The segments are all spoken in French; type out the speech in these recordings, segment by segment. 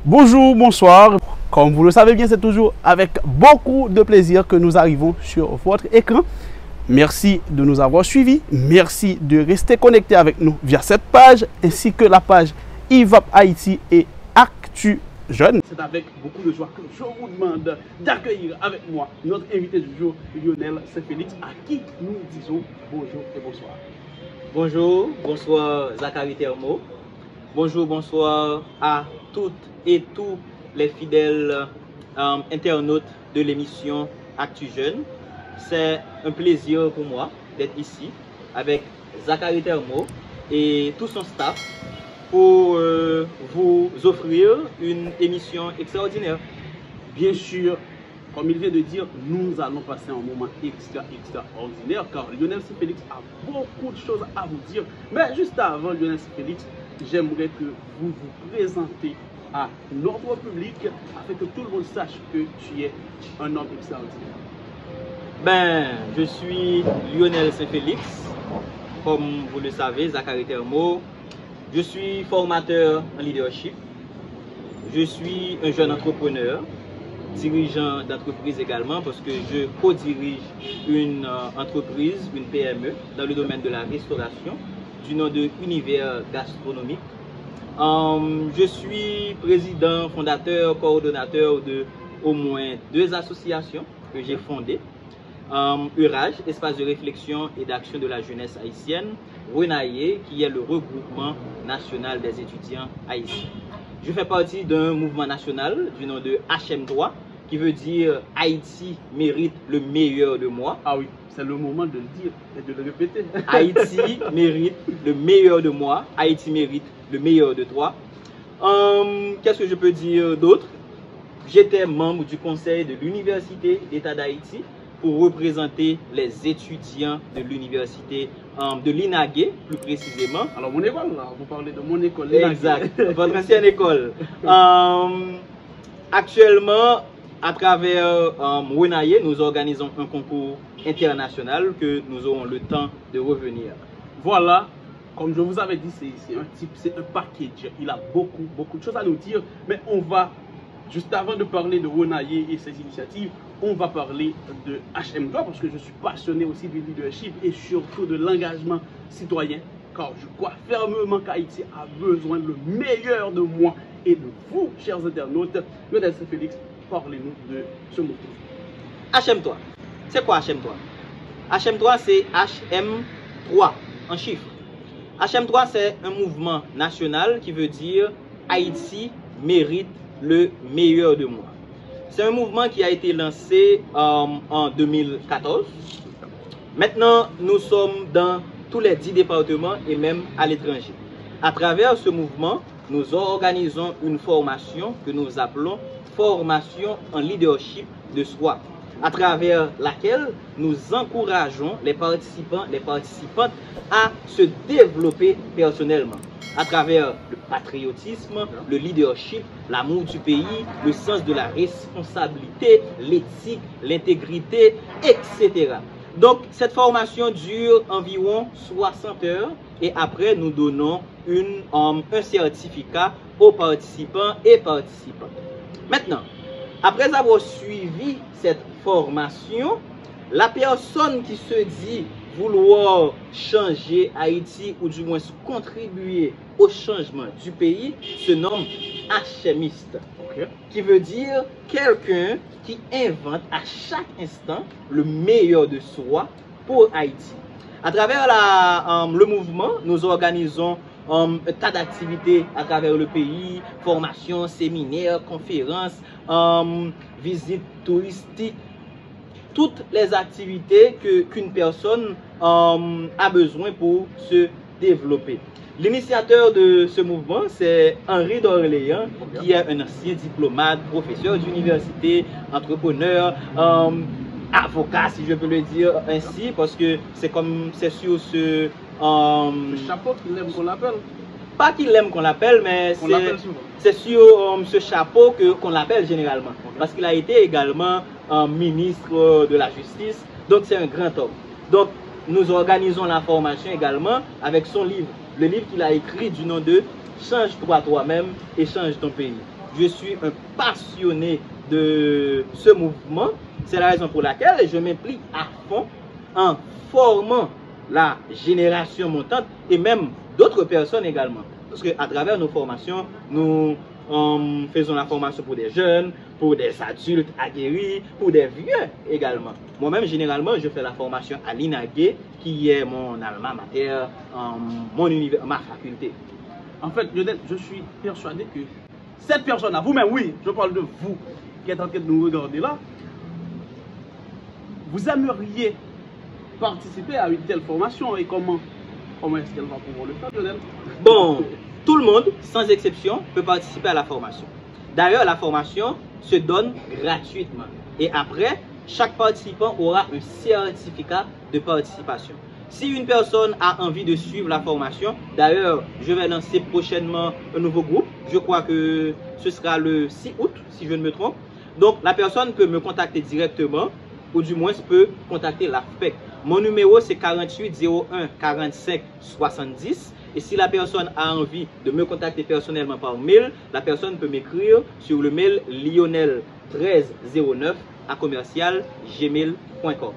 Bonjour, bonsoir. Comme vous le savez bien, c'est toujours avec beaucoup de plaisir que nous arrivons sur votre écran. Merci de nous avoir suivis. Merci de rester connecté avec nous via cette page ainsi que la page IVAP Haïti et Actu Jeune. C'est avec beaucoup de joie que je vous demande d'accueillir avec moi notre invité du jour, Lionel Saint-Félix, à qui nous disons bonjour et bonsoir. Bonjour, bonsoir Zachary Thermo. Bonjour, bonsoir à toutes et tous les fidèles internautes de l'émission Actu Jeune. C'est un plaisir pour moi d'être ici avec Zachary Thermo et tout son staff pour vous offrir une émission extraordinaire. Bien sûr, comme il vient de dire, nous allons passer un moment extraordinaire car Lionel Saint-Félix a beaucoup de choses à vous dire. Mais juste avant Lionel Saint-Félix, j'aimerais que vous vous présentez à notre public afin que tout le monde sache que tu es un homme extraordinaire. Ben, je suis Lionel Saint-Félix, comme vous le savez, Zachary Thermo. Je suis formateur en leadership. Je suis un jeune entrepreneur, dirigeant d'entreprise également, parce que je co-dirige une entreprise, une PME, dans le domaine de la restauration, du nom de Univers Gastronomique. Je suis président, fondateur, coordonnateur de au moins 2 associations que j'ai fondées. Eurage, espace de réflexion et d'action de la jeunesse haïtienne, Renaillé, qui est le regroupement national des étudiants haïtiens. Je fais partie d'un mouvement national du nom de HM3, qui veut dire Haïti mérite le meilleur de moi. Ah oui, c'est le moment de le dire et de le répéter. Haïti mérite le meilleur de moi, Haïti mérite le meilleur de toi. Qu'est-ce que je peux dire d'autre? J'étais membre du conseil de l'Université d'État d'Haïti pour représenter les étudiants de l'université de l'INAGE, plus précisément. Alors mon école, là, vous parlez de mon école. Exact, votre ancienne école. Actuellement, à travers Renaillé, nous organisons un concours international que nous aurons le temps de revenir. Voilà, comme je vous avais dit, c'est un package. Il a beaucoup de choses à nous dire, mais on va, juste avant de parler de Renaillé et ses initiatives, on va parler de HM3 parce que je suis passionné aussi du leadership et surtout de l'engagement citoyen, car je crois fermement qu'Haïti a besoin le meilleur de moi et de vous, chers internautes. Lionel Saint-Félix, parlez-nous de ce mouvement. HM3, c'est quoi HM3? HM3, c'est HM3 en chiffres. HM3, c'est un mouvement national qui veut dire Haïti mérite le meilleur de moi. C'est un mouvement qui a été lancé en 2014. Maintenant, nous sommes dans tous les 10 départements et même à l'étranger. À travers ce mouvement, nous organisons une formation que nous appelons formation en leadership de soi, à travers laquelle nous encourageons les participants, les participantes à se développer personnellement, à travers le patriotisme, le leadership, l'amour du pays, le sens de la responsabilité, l'éthique, l'intégrité, etc. Donc, cette formation dure environ 60 heures et après, nous donnons un certificat aux participants et participantes. Maintenant, après avoir suivi cette formation, la personne qui se dit vouloir changer Haïti ou du moins contribuer au changement du pays se nomme HMiste, qui veut dire quelqu'un qui invente à chaque instant le meilleur de soi pour Haïti. À travers le mouvement, nous organisons un tas d'activités à travers le pays, formations, séminaires, conférences, visites touristiques, toutes les activités qu'une personne a besoin pour se développer. L'initiateur de ce mouvement, c'est Henri d'Orléans, qui est un ancien diplomate, professeur d'université, entrepreneur, avocat, si je peux le dire ainsi, parce que c'est sur ce chapeau qu'il aime qu'on l'appelle. Pas qu'il aime qu'on l'appelle, mais c'est sur ce chapeau qu'on l'appelle généralement. Parce qu'il a été également ministre de la Justice, donc c'est un grand homme. Donc nous organisons la formation également avec son livre, le livre qu'il a écrit du nom de Change-toi toi-même et change ton pays. je suis un passionné de ce mouvement. C'est la raison pour laquelle je m'implique à fond en formant la génération montante et même d'autres personnes également. Parce qu'à travers nos formations, nous faisons la formation pour des jeunes, pour des adultes aguerris, pour des vieux également. Moi-même, généralement, je fais la formation à l'INAGE, qui est mon alma mater, ma faculté. En fait, Lionel, je suis persuadé que cette personne-là, vous-même, oui, je parle de vous qui êtes en train de nous regarder là, vous aimeriez participer à une telle formation et comment est-ce qu'elle va pouvoir le faire, Lionel? Bon, tout le monde, sans exception, peut participer à la formation. D'ailleurs, la formation se donne gratuitement. Et après, chaque participant aura un certificat de participation. Si une personne a envie de suivre la formation, d'ailleurs, je vais lancer prochainement un nouveau groupe. Je crois que ce sera le 6 août, si je ne me trompe. Donc, la personne peut me contacter directement, ou du moins peut contacter la FPEC. Mon numéro, c'est 48 01 45 70. Et si la personne a envie de me contacter personnellement par mail, la personne peut m'écrire sur le mail lionel1309@gmail.com.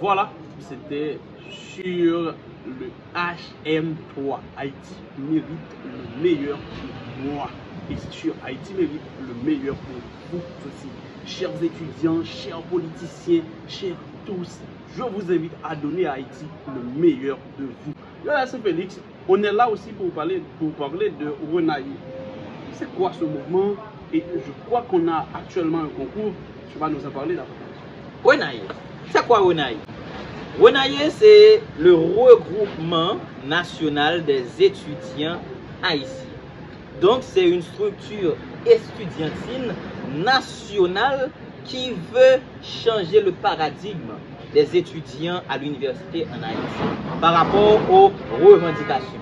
Voilà, c'était sur le HM3. Haïti mérite le meilleur pour moi. Et sur Haïti mérite le meilleur pour vous aussi. Chers étudiants, chers politiciens, chers tous, je vous invite à donner à Haïti le meilleur de vous. Là, c'est Félix. On est là aussi pour parler de Renaye. C'est quoi ce mouvement? Et je crois qu'on a actuellement un concours. Tu vas nous en parler d'abord. Renaye, c'est quoi Renaye? Renaye, c'est le regroupement national des étudiants haïtiens. Donc, c'est une structure estudiantine nationale qui veut changer le paradigme des étudiants à l'université en Haïti par rapport aux revendications.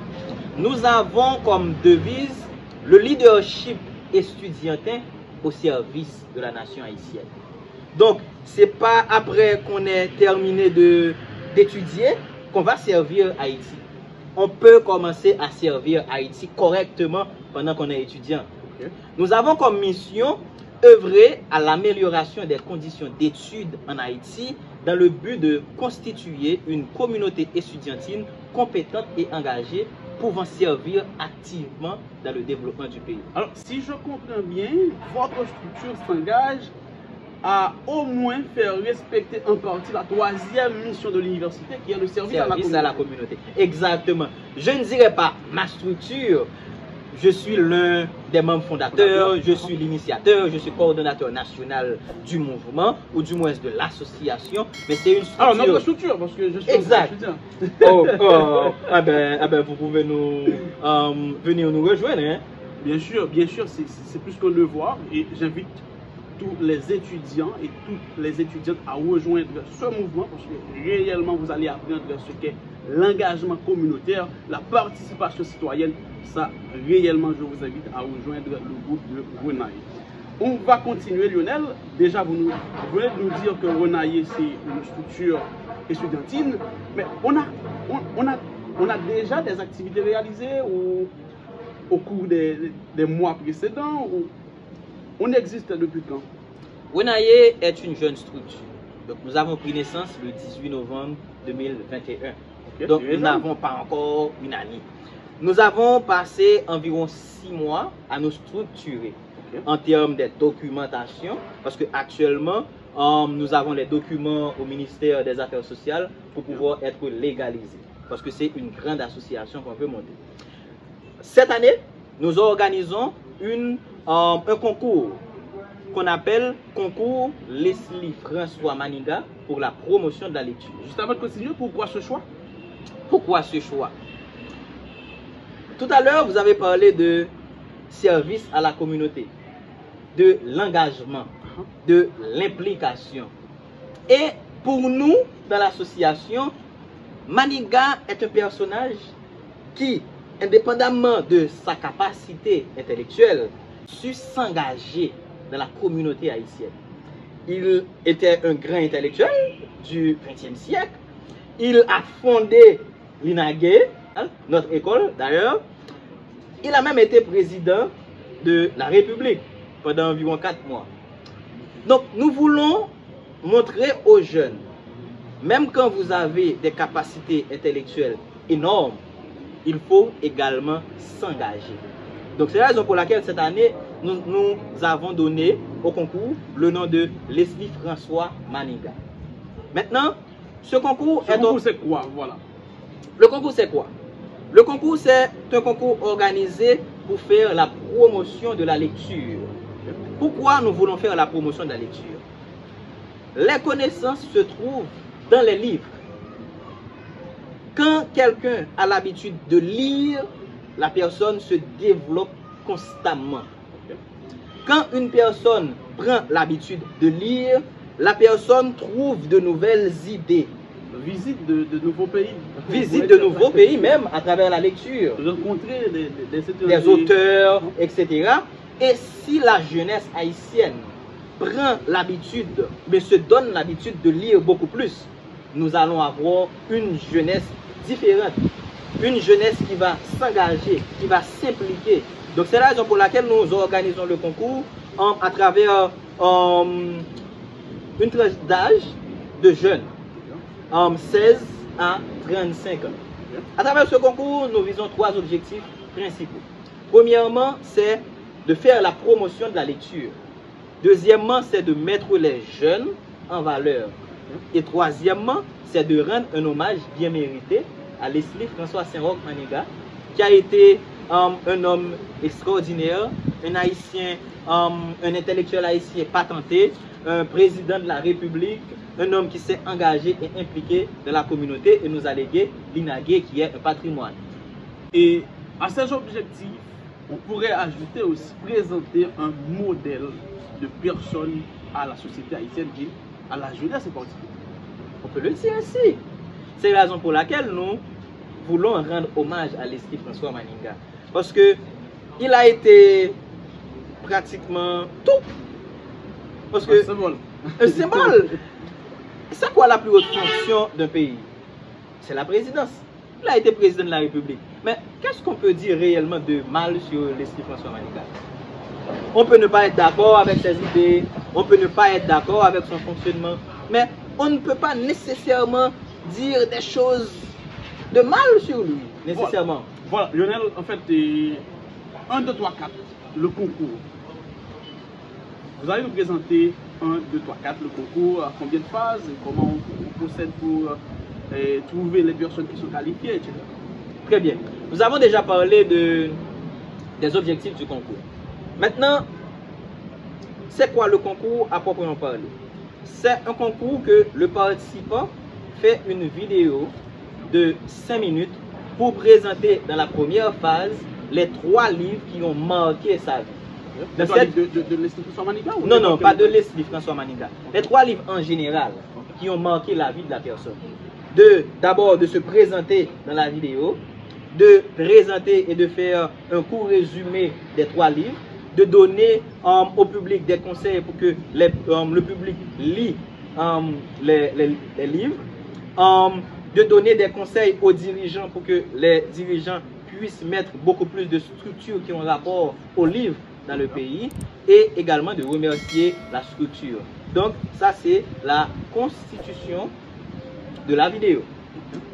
Nous avons comme devise le leadership estudiantin au service de la nation haïtienne. Donc, c'est pas après qu'on ait terminé d'étudier qu'on va servir Haïti. On peut commencer à servir Haïti correctement pendant qu'on est étudiant. Okay. Nous avons comme mission œuvrer à l'amélioration des conditions d'études en Haïti dans le but de constituer une communauté estudiantine compétente et engagée pouvant servir activement dans le développement du pays. Alors, si je comprends bien, votre structure s'engage à au moins faire respecter en partie la troisième mission de l'université qui est le service à la communauté. Exactement. Je ne dirais pas ma structure. Je suis l'un des membres fondateurs, je suis l'initiateur, je suis coordonnateur national du mouvement, ou du moins de l'association, mais c'est une structure. Alors, notre structure, parce que je suis exact. Vous pouvez venir nous rejoindre. Hein? Bien sûr, c'est plus qu'un devoir, et j'invite tous les étudiants et toutes les étudiantes à rejoindre ce mouvement, parce que réellement, vous allez apprendre ce qu'est l'engagement communautaire, la participation citoyenne. Ça, réellement, je vous invite à rejoindre le groupe de Renaye. On va continuer, Lionel. Déjà, vous venez de nous dire que Renaye, c'est une structure estudiantine, mais on a déjà des activités réalisées au cours des mois précédents. On existe depuis quand? Renaye est une jeune structure. Donc, nous avons pris naissance le 18 novembre 2021. Okay, donc, nous n'avons pas encore une année. Nous avons passé environ 6 mois à nous structurer en termes de documentation, parce qu'actuellement, nous avons les documents au ministère des Affaires sociales pour pouvoir être légalisés, parce que c'est une grande association qu'on veut monter. Cette année, nous organisons un concours qu'on appelle concours Leslie François Maniga pour la promotion de la lecture. Juste avant de continuer, pourquoi ce choix? Pourquoi ce choix? Tout à l'heure, vous avez parlé de service à la communauté, de l'engagement, de l'implication. Et pour nous, dans l'association, Maniga est un personnage qui, indépendamment de sa capacité intellectuelle, sut s'engager dans la communauté haïtienne. Il était un grand intellectuel du XXe siècle. Il a fondé l'INAGE, notre école d'ailleurs. Il a même été président de la République. pendant environ 4 mois. Donc, nous voulons montrer aux jeunes, même quand vous avez des capacités intellectuelles énormes, il faut également s'engager. Donc, c'est la raison pour laquelle cette année, nous avons donné au concours le nom de Leslie François Maninga. Maintenant, ce concours c'est quoi? Voilà. Le concours, c'est quoi? Le concours, c'est un concours organisé pour faire la promotion de la lecture. Pourquoi nous voulons faire la promotion de la lecture? Les connaissances se trouvent dans les livres. Quand quelqu'un a l'habitude de lire, la personne se développe constamment. Quand une personne prend l'habitude de lire, la personne trouve de nouvelles idées. Visite de nouveaux pays. Visite de nouveaux pays, même à travers la lecture. Rencontrer des auteurs, etc. Et si la jeunesse haïtienne prend l'habitude, mais se donne l'habitude de lire beaucoup plus, nous allons avoir une jeunesse différente. Une jeunesse qui va s'engager, qui va s'impliquer. Donc c'est la raison pour laquelle nous organisons le concours à travers une tranche d'âge de jeunes, 16 à 35 ans. À travers ce concours, nous visons 3 objectifs principaux. Premièrement, c'est de faire la promotion de la lecture. Deuxièmement, c'est de mettre les jeunes en valeur. Et troisièmement, c'est de rendre un hommage bien mérité à Leslie François Saint-Roch Maninga, qui a été un homme extraordinaire, un haïtien, un intellectuel haïtien patenté, un président de la République, un homme qui s'est engagé et impliqué dans la communauté et nous a légué l'INAGUE qui est un patrimoine. Et à ces objectifs, on pourrait ajouter aussi présenter un modèle de personne à la société haïtienne et à la jeunesse en particulier. On peut le dire ainsi. C'est la raison pour laquelle nous voulons rendre hommage à Leslie François Maninga. Parce que il a été pratiquement tout. Parce que un symbole. C'est quoi la plus haute fonction d'un pays? C'est la présidence. Il a été président de la République. Mais qu'est-ce qu'on peut dire réellement de mal sur Leslie François Maninga? On peut ne pas être d'accord avec ses idées, on peut ne pas être d'accord avec son fonctionnement, mais on ne peut pas nécessairement dire des choses de mal sur lui, nécessairement. Voilà, Lionel, en fait, 1, 2, 3, 4, le concours. Vous allez nous présenter 1, 2, 3, 4, le concours, à combien de phases, comment on procède pour trouver les personnes qui sont qualifiées, etc. Très bien. Nous avons déjà parlé des objectifs du concours. Maintenant, c'est quoi le concours à proprement parler? C'est un concours que le participant fait une vidéo de 5 minutes pour présenter dans la première phase les 3 livres qui ont marqué sa vie. Les 3 livres de Leslie François Maninga? Non, non, pas de Leslie François Maninga. Les 3 livres en général qui ont marqué la vie de la personne. D'abord de se présenter dans la vidéo, de présenter et de faire un court résumé des 3 livres, de donner au public des conseils pour que le public lit les livres, de donner des conseils aux dirigeants pour que les dirigeants puissent mettre beaucoup plus de structures qui ont rapport aux livres dans le pays, et également de remercier la structure. Donc ça c'est la constitution de la vidéo.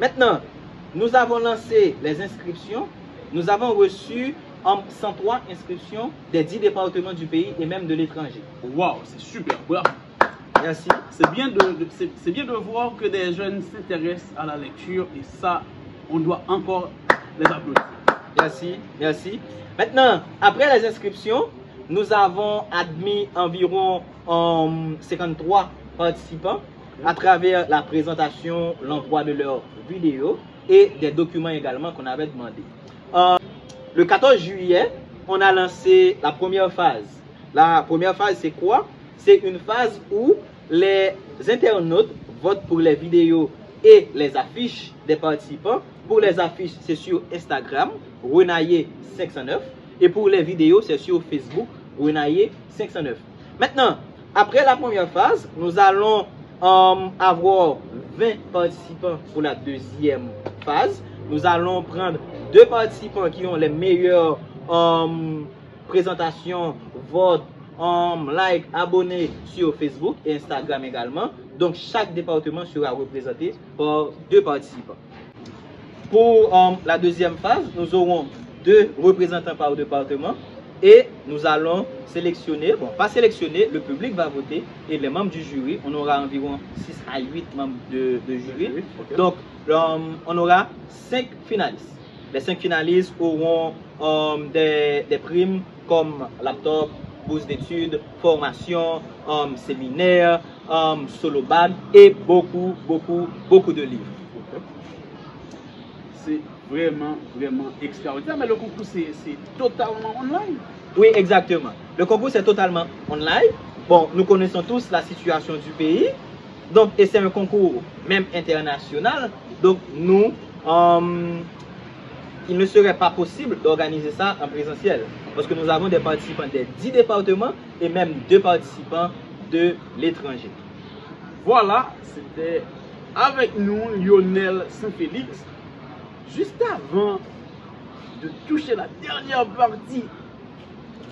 Maintenant, nous avons lancé les inscriptions, nous avons reçu 103 inscriptions des 10 départements du pays et même de l'étranger. Waouh, c'est super, bravo. Merci. C'est bien de voir que des jeunes s'intéressent à la lecture et ça, on doit encore les applaudir. Merci, merci. Maintenant, après les inscriptions, nous avons admis environ 53 participants à travers la présentation, l'envoi de leurs vidéos et des documents également qu'on avait demandé. Le 14 juillet, on a lancé la première phase. La première phase, c'est quoi? C'est une phase où les internautes votent pour les vidéos et les affiches des participants. Pour les affiches, c'est sur Instagram, Renaillé 509. Et pour les vidéos, c'est sur Facebook, Renaillé 509. Maintenant, après la première phase, nous allons avoir 20 participants pour la deuxième phase. Nous allons prendre 2 participants qui ont les meilleures présentations, votes like, abonnés sur Facebook et Instagram également. Donc chaque département sera représenté par 2 participants. Pour la deuxième phase, nous aurons 2 représentants par département et nous allons sélectionner, bon pas sélectionner, le public va voter et les membres du jury, on aura environ 6 à 8 membres de jury. Okay. Donc on aura 5 finalistes. Les 5 finalistes auront des primes comme laptop, bourse d'études, formation, séminaire, solo bag et beaucoup de livres. Okay. C'est vraiment extraordinaire, mais le concours c'est totalement online. Oui, exactement. Le concours c'est totalement online. Bon, nous connaissons tous la situation du pays, donc et c'est un concours même international. Donc nous, il ne serait pas possible d'organiser ça en présentiel parce que nous avons des participants des 10 départements et même 2 participants de l'étranger. Voilà, c'était avec nous Lionel Saint-Félix. Juste avant de toucher la dernière partie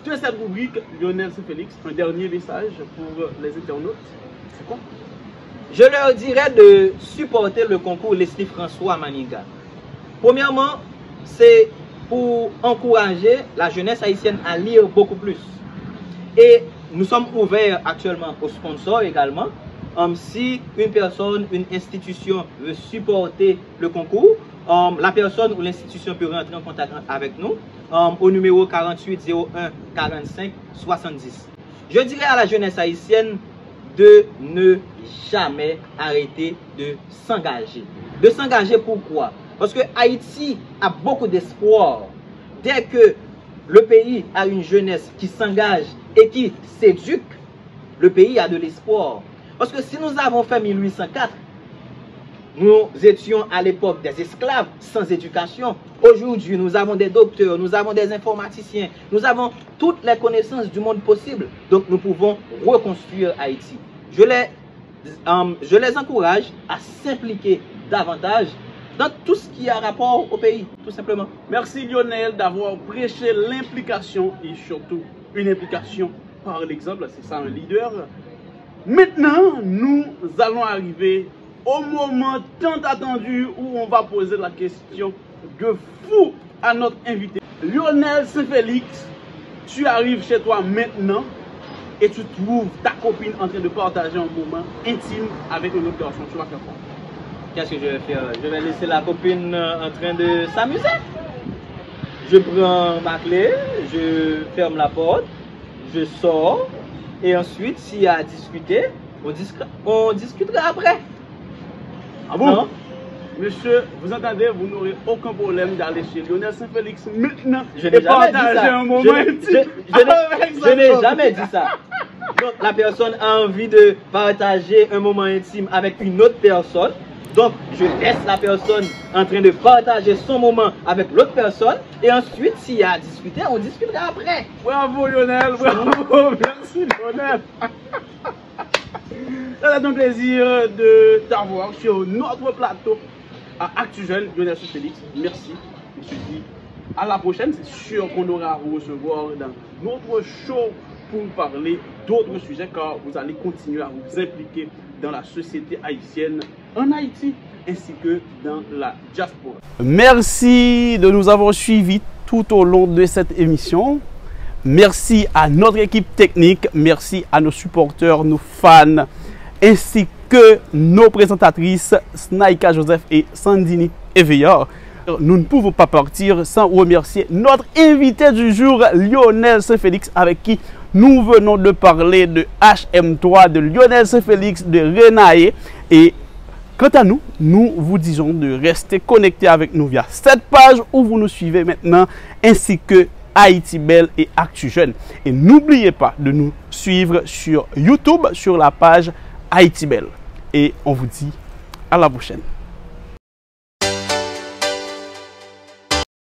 de cette rubrique, Lionel Saint-Félix, un dernier message pour les internautes. C'est quoi? Je leur dirais de supporter le concours Leslie François Maninga. Premièrement, c'est pour encourager la jeunesse haïtienne à lire beaucoup plus. Et nous sommes ouverts actuellement aux sponsors également. Si une personne, une institution veut supporter le concours, la personne ou l'institution peut rentrer en contact avec nous au numéro 48 01 45 70. Je dirais à la jeunesse haïtienne de ne jamais arrêter de s'engager. De s'engager pourquoi? Parce que Haïti a beaucoup d'espoir. Dès que le pays a une jeunesse qui s'engage et qui s'éduque, le pays a de l'espoir. Parce que si nous avons fait 1804, nous étions à l'époque des esclaves sans éducation. Aujourd'hui, nous avons des docteurs, nous avons des informaticiens, nous avons toutes les connaissances du monde possible. Donc, nous pouvons reconstruire Haïti. Je les encourage à s'impliquer davantage dans tout ce qui a rapport au pays, tout simplement. Merci Lionel d'avoir prêché l'implication et surtout une implication par l'exemple. C'est ça un leader. Maintenant, nous allons arriver au moment tant attendu où on va poser la question de fou à notre invité. Lionel Saint-Félix, tu arrives chez toi maintenant et tu trouves ta copine en train de partager un moment intime avec une autre personne. Tu vas faire quoi? Qu'est-ce que je vais faire? Je vais laisser la copine en train de s'amuser. Je prends ma clé, je ferme la porte, je sors et ensuite s'il y a à discuter, on discutera après. Ah bon? Non? Monsieur, vous entendez, vous n'aurez aucun problème d'aller chez Lionel Saint-Félix maintenant et partager un moment intime. Je n'ai jamais dit ça. Donc la personne a envie de partager un moment intime avec une autre personne. Donc je laisse la personne en train de partager son moment avec l'autre personne. Et ensuite, s'il y a à discuter, on discutera après. Bravo Lionel, bravo, merci Lionel. C'est un plaisir de t'avoir sur notre plateau à ActuJeune. Lionel Saint-Félix, merci. Je te dis à la prochaine. C'est sûr qu'on aura à vous recevoir dans notre show pour parler d'autres sujets car vous allez continuer à vous impliquer dans la société haïtienne en Haïti ainsi que dans la diaspora. Merci de nous avoir suivis tout au long de cette émission. Merci à notre équipe technique, merci à nos supporters, nos fans, ainsi que nos présentatrices Snaïka Joseph et Sandini Eveillard. Nous ne pouvons pas partir sans remercier notre invité du jour, Lionel Saint-Félix, avec qui nous venons de parler de HM3, de Lionel Saint-Félix, de Renae. Et quant à nous, nous vous disons de rester connectés avec nous via cette page où vous nous suivez maintenant, ainsi que Haïti Belle et ActuJeune. Et n'oubliez pas de nous suivre sur YouTube, sur la page Haïti Belle. Et on vous dit à la prochaine.